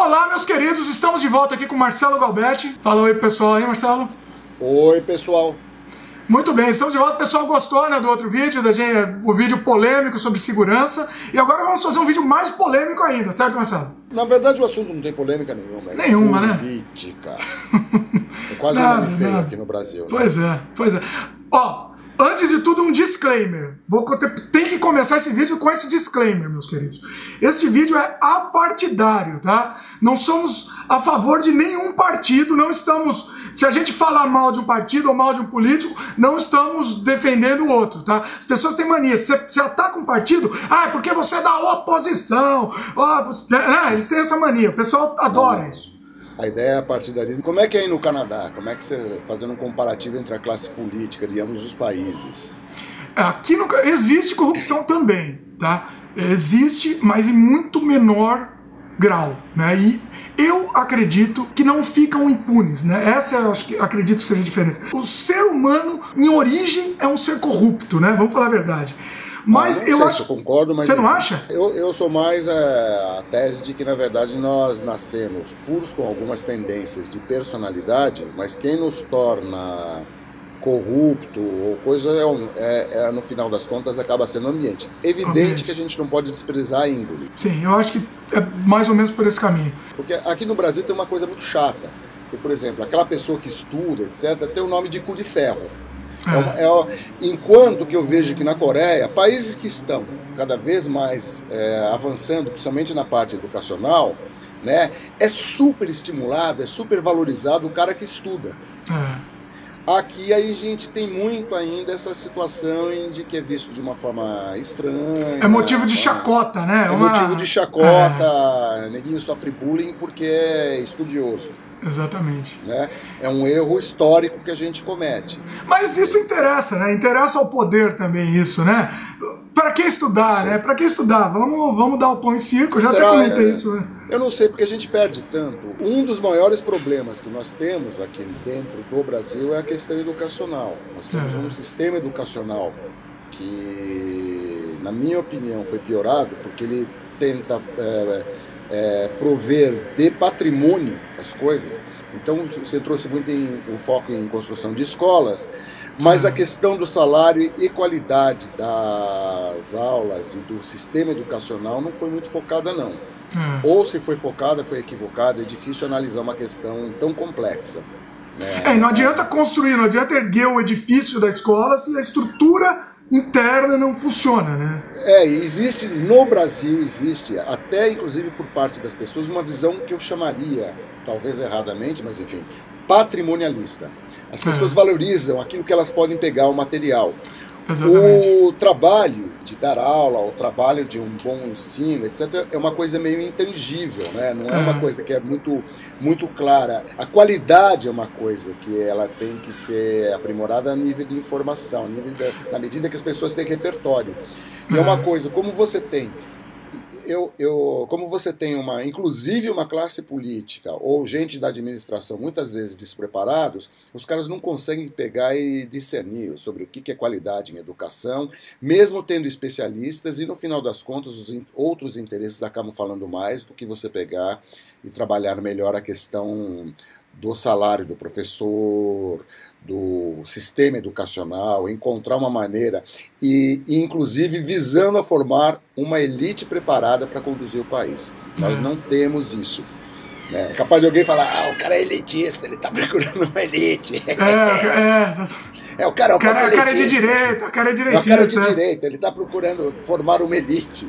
Olá, meus queridos, estamos de volta aqui com o Marcelo Galbetti. Fala oi, pessoal, aí, Marcelo. Oi, pessoal. Muito bem, estamos de volta. O pessoal gostou, né, do outro vídeo, o vídeo polêmico sobre segurança. E agora vamos fazer um vídeo mais polêmico ainda, certo, Marcelo? Na verdade, o assunto não tem polêmica nenhuma. Nenhuma, né? Política. É quase um nome feio aqui no Brasil. Né? Pois é. Ó, antes de tudo, um disclaimer. Tem que começar esse vídeo com esse disclaimer, meus queridos. Este vídeo é apartidário, tá? Não somos a favor de nenhum partido, não estamos... Se a gente falar mal de um partido ou mal de um político, não estamos defendendo o outro, tá? As pessoas têm mania. Você ataca um partido, é porque você é da oposição. Eles têm essa mania, o pessoal adora isso. A ideia é partidarismo. Como é que é aí no Canadá? Como é que você, fazendo um comparativo entre a classe política de ambos os países? Aqui existe corrupção também, tá? Existe, mas em muito menor grau, né? E eu acredito que não ficam impunes, né? Essa eu acredito que seja a diferença. O ser humano, em origem, é um ser corrupto, né? Vamos falar a verdade. Mas eu acho... Eu concordo, mas... Você não acha? Eu sou mais a tese de que, na verdade, nós nascemos puros com algumas tendências de personalidade, mas quem nos torna corrupto ou coisa, no final das contas, acaba sendo o ambiente. Evidente que a gente não pode desprezar a índole. Sim, eu acho que é mais ou menos por esse caminho. Porque aqui no Brasil tem uma coisa muito chata. Que, por exemplo, aquela pessoa que estuda, etc., tem o nome de cu de ferro. Enquanto que eu vejo que na Coreia, países que estão cada vez mais avançando, principalmente na parte educacional, né, é super estimulado, é super valorizado o cara que estuda. Aqui a gente tem muito ainda essa situação de que é visto de uma forma estranha. É motivo de chacota, né? É motivo de chacota, neguinho sofre bullying porque é estudioso. Exatamente. Né? É um erro histórico que a gente comete. Mas isso interessa, né? Interessa ao poder também isso, né? Para que estudar, né? Para que estudar? Vamos dar o pão em circo, já até comentei isso, né? Eu não sei, porque a gente perde tanto. Um dos maiores problemas que nós temos aqui dentro do Brasil é a questão educacional. Nós temos um sistema educacional que, na minha opinião, foi piorado porque ele tenta prover de patrimônio as coisas. Então você trouxe muito o foco em construção de escolas, mas a questão do salário e qualidade das aulas e do sistema educacional não foi muito focada, não. Ou se foi focada, foi equivocada. É difícil analisar uma questão tão complexa. Né? Não adianta construir, não adianta erguer o edifício da escola se a estrutura interna não funciona, né? Existe no Brasil, até inclusive por parte das pessoas, uma visão que eu chamaria, talvez erradamente, mas enfim, patrimonialista. As pessoas valorizam aquilo que elas podem pegar, o material. Exatamente. O trabalho de dar aula, o trabalho de um bom ensino, etc., é uma coisa meio intangível, né? Não é uma coisa que é muito clara. A qualidade é uma coisa que ela tem que ser aprimorada a nível de informação, na medida que as pessoas têm repertório. E é uma coisa, como você tem... como você tem inclusive uma classe política ou gente da administração muitas vezes despreparados, os caras não conseguem pegar e discernir sobre o que é qualidade em educação, mesmo tendo especialistas, e no final das contas os outros interesses acabam falando mais do que você pegar e trabalhar melhor a questão do salário do professor, do sistema educacional, encontrar uma maneira e inclusive visando a formar uma elite preparada para conduzir o país. Nós não temos isso. Né? É capaz de alguém falar, o cara é elitista, ele está procurando uma elite. O cara é de direita, o cara é direitista. O cara é de direita, ele está procurando formar uma elite.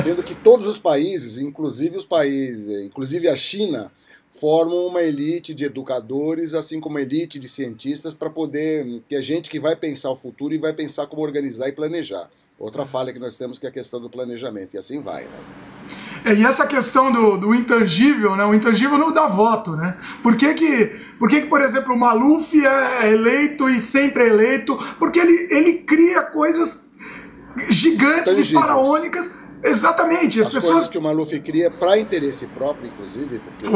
Sendo que todos os países, inclusive a China, formam uma elite de educadores, assim como uma elite de cientistas, para poder ter gente que vai pensar o futuro e vai pensar como organizar e planejar. Outra falha que nós temos que é a questão do planejamento, e assim vai, né? E essa questão do intangível, né? O intangível não dá voto, né? Por que, por exemplo, o Maluf é eleito e sempre é eleito? Porque ele cria coisas gigantes e faraônicas. Exatamente. As coisas que o Maluf cria para interesse próprio, inclusive, porque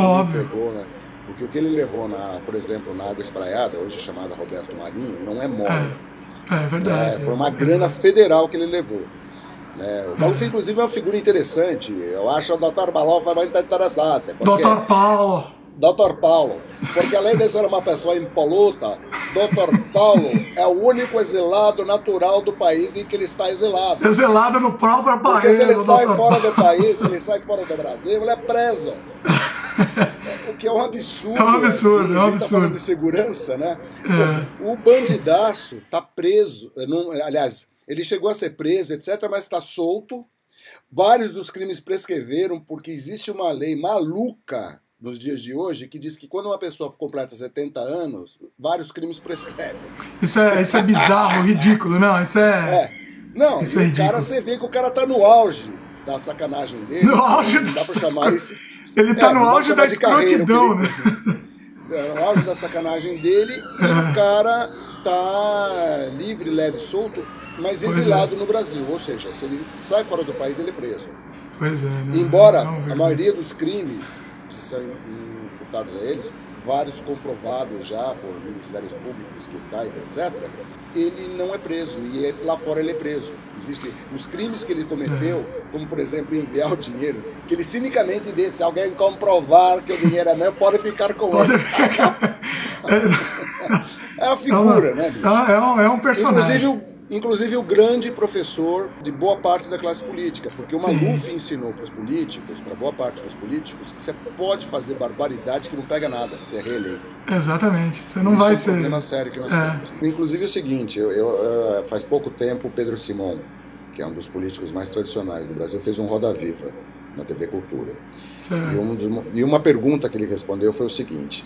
porque o que ele levou, por exemplo, na Água Espraiada, hoje chamada Roberto Marinho, não é mole. É verdade. Foi uma grana federal que ele levou. Né? O Maluf, inclusive, é uma figura interessante. Eu acho o Dr. Maluf muito interessante. Dr. Paulo. Dr. Paulo, porque além de ser uma pessoa impoluta, Dr. Paulo é o único exilado natural do país em que ele está exilado. Exilado no próprio país. Porque se ele sai fora do país, se ele sai fora do Brasil, ele é preso. O que é um absurdo. É um absurdo, assim, é um a gente absurdo. tá falando de segurança, né? O bandidaço tá preso, aliás, ele chegou a ser preso, etc., mas está solto. Vários dos crimes prescreveram porque existe uma lei maluca nos dias de hoje, que diz que quando uma pessoa completa 70 anos, vários crimes prescrevem. Isso é bizarro, ridículo, não, isso é... Não, isso e é o cara, você vê que o cara tá no auge da sacanagem dele. No auge não dá pra chamar isso. Ele tá no auge da escrotidão, né? No auge da sacanagem dele, e o cara tá livre, leve, solto, mas exilado no Brasil. Ou seja, se ele sai fora do país, ele é preso. Pois é. Não, embora a maioria dos crimes que são imputados a eles, vários comprovados já por ministérios públicos, quitais, etc., ele não é preso, e lá fora ele é preso. Existem os crimes que ele cometeu, como, por exemplo, enviar o dinheiro, que ele cinicamente disse, se alguém comprovar que o dinheiro é meu, pode ficar com ele. É uma figura, né, bicho? É um personagem. Inclusive o grande professor de boa parte da classe política, porque o Maluf ensinou para os políticos, para boa parte dos políticos, que você pode fazer barbaridade que não pega nada, você é reeleito. Exatamente, você não vai ser... É um problema sério que nós temos. Inclusive é o seguinte, faz pouco tempo o Pedro Simon, que é um dos políticos mais tradicionais do Brasil, fez um Roda Viva na TV Cultura. E uma pergunta que ele respondeu foi o seguinte,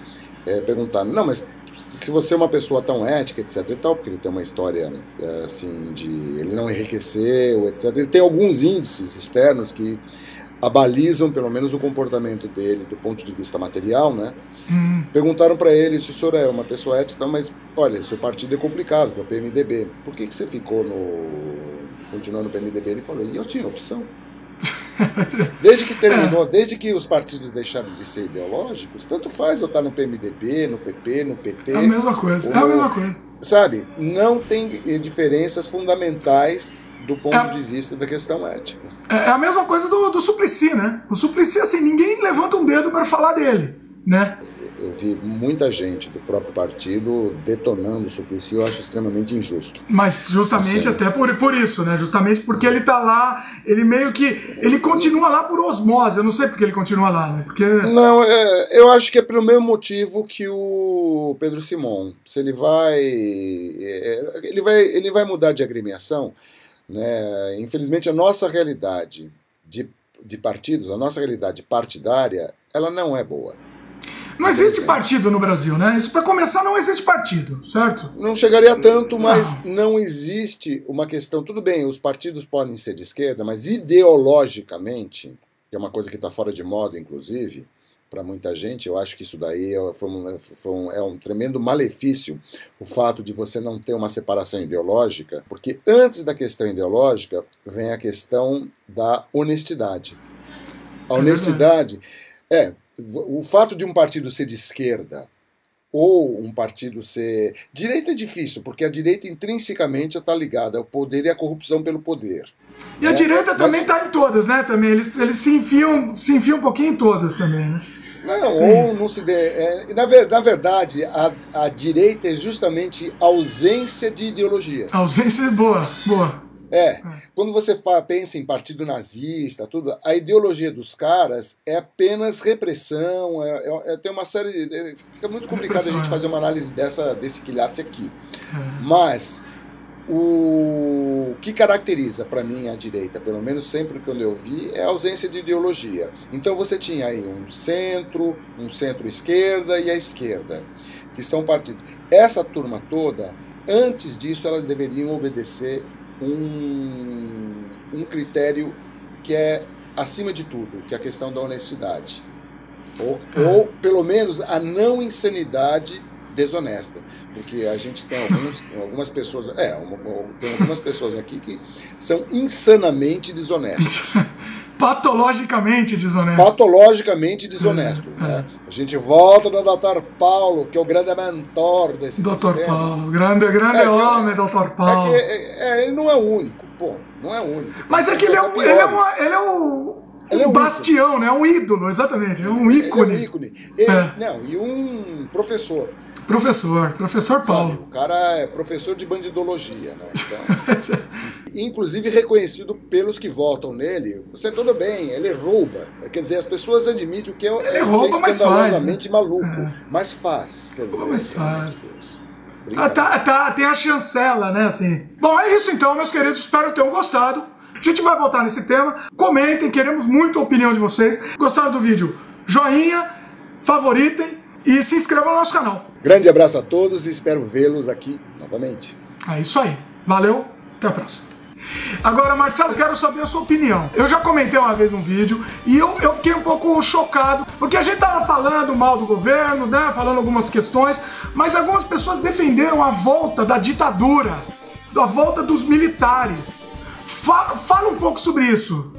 perguntaram, não, mas se você é uma pessoa tão ética, etc e tal, porque ele tem uma história assim de ele não enriqueceu, etc, ele tem alguns índices externos que abalizam pelo menos o comportamento dele do ponto de vista material, né? Perguntaram para ele se o senhor é uma pessoa ética, mas olha, seu partido é complicado, que é o PMDB, por que você ficou continuando no PMDB? Ele falou, e eu tinha opção. Desde que terminou, desde que os partidos deixaram de ser ideológicos, tanto faz eu estar no PMDB, no PP, no PT. É a mesma coisa, é a mesma coisa. Sabe, não tem diferenças fundamentais do ponto de vista da questão ética. É a mesma coisa do Suplicy, né? O Suplicy, assim, ninguém levanta um dedo para falar dele, né? Eu vi muita gente do próprio partido detonando o Suplicy, eu acho extremamente injusto. Mas justamente até por isso, né? Justamente porque ele tá lá, ele meio que... Ele continua lá por osmose, eu não sei porque ele continua lá, né? Porque... Não, eu acho que é pelo mesmo motivo que o Pedro Simon. Se ele vai... Ele vai mudar de agremiação, né? Infelizmente a nossa realidade de partidos, a nossa realidade partidária, ela não é boa. Não existe partido no Brasil, né? Isso para começar não existe partido, certo? Não chegaria a tanto, mas não existe uma questão... Tudo bem, os partidos podem ser de esquerda, mas ideologicamente, que é uma coisa que está fora de moda, inclusive, para muita gente, eu acho que isso daí é um tremendo malefício, o fato de você não ter uma separação ideológica, porque antes da questão ideológica vem a questão da honestidade. A honestidade o fato de um partido ser de esquerda ou um partido ser... Direita é difícil, porque a direita intrinsecamente está ligada ao poder e à corrupção pelo poder. E a direita também está em todas, né? Também. Eles se enfiam um pouquinho em todas também, né? Não, ou não se... Na verdade, a direita é justamente ausência de ideologia. Ausência boa. Quando você pensa em partido nazista, tudo, a ideologia dos caras é apenas repressão, tem uma série de... Fica muito complicado a gente fazer uma análise desse quilhate aqui. Mas o que caracteriza para mim a direita, pelo menos sempre quando eu vi, é a ausência de ideologia. Então você tinha aí um centro-esquerda e a esquerda, que são partidos. Essa turma toda, antes disso, elas deveriam obedecer um critério que é acima de tudo, que é a questão da honestidade. Ou pelo menos a não insanidade desonesta. Porque a gente tem algumas pessoas... tem algumas pessoas aqui que são insanamente desonestas. Patologicamente desonestos. Patologicamente desonestos. Né? A gente volta do Dr. Paulo, que é o grande mentor desse Dr. sistema. Paulo, grande homem, Dr. Paulo. Ele não é o único, pô. Não é o único. Mas é que ele é o bastião, né? É um ídolo, exatamente. É um ícone. Ele é um ícone. Não, e um professor. Professor Paulo. Sabe, o cara é professor de bandidologia, né? Então, inclusive reconhecido pelos que votam nele. Você tudo bem, ele rouba. Quer dizer, as pessoas admitem o que é escandalosamente maluco. Mas faz. Quer dizer, mas faz. Tem a chancela, né? Assim. Bom, é isso então, meus queridos. Espero que tenham gostado. A gente vai voltar nesse tema. Comentem, queremos muito a opinião de vocês. Gostaram do vídeo? Joinha, favoritem e se inscrevam no nosso canal. Grande abraço a todos e espero vê-los aqui novamente. É isso aí. Valeu, até a próxima. Agora, Marcelo, quero saber a sua opinião. Eu já comentei uma vez no vídeo e eu fiquei um pouco chocado, porque a gente tava falando mal do governo, né, falando algumas questões, mas algumas pessoas defenderam a volta da ditadura, a volta dos militares. Fala um pouco sobre isso.